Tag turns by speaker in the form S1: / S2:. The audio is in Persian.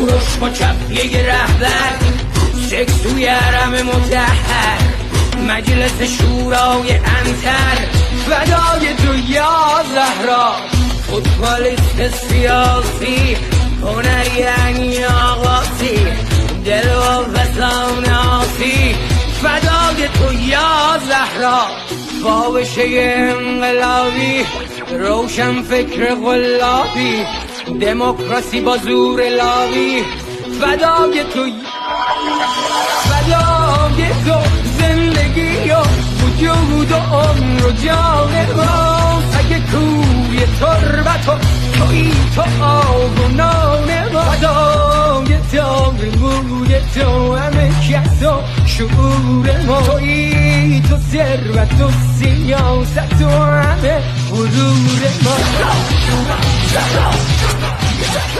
S1: کوروش با کفیه رهبر سکسوی حرم مطهر مجلس شورای انتر فدای تو یا زهرا فوتبالیست سیاسی هنری یعنی آقاسی دل و فسان آسی فدای تو یا زهرا فاوشه انقلابی روشن فکر غلابی دموکراسی با زور لابی فدای تو زندگی و وجود و عمر و جان ما اگه کوی تربت و توی تو آب و نان ما فدای تو بود تو همه کس و شعور ما توی تو ثروت و سیاست و همه غرور ما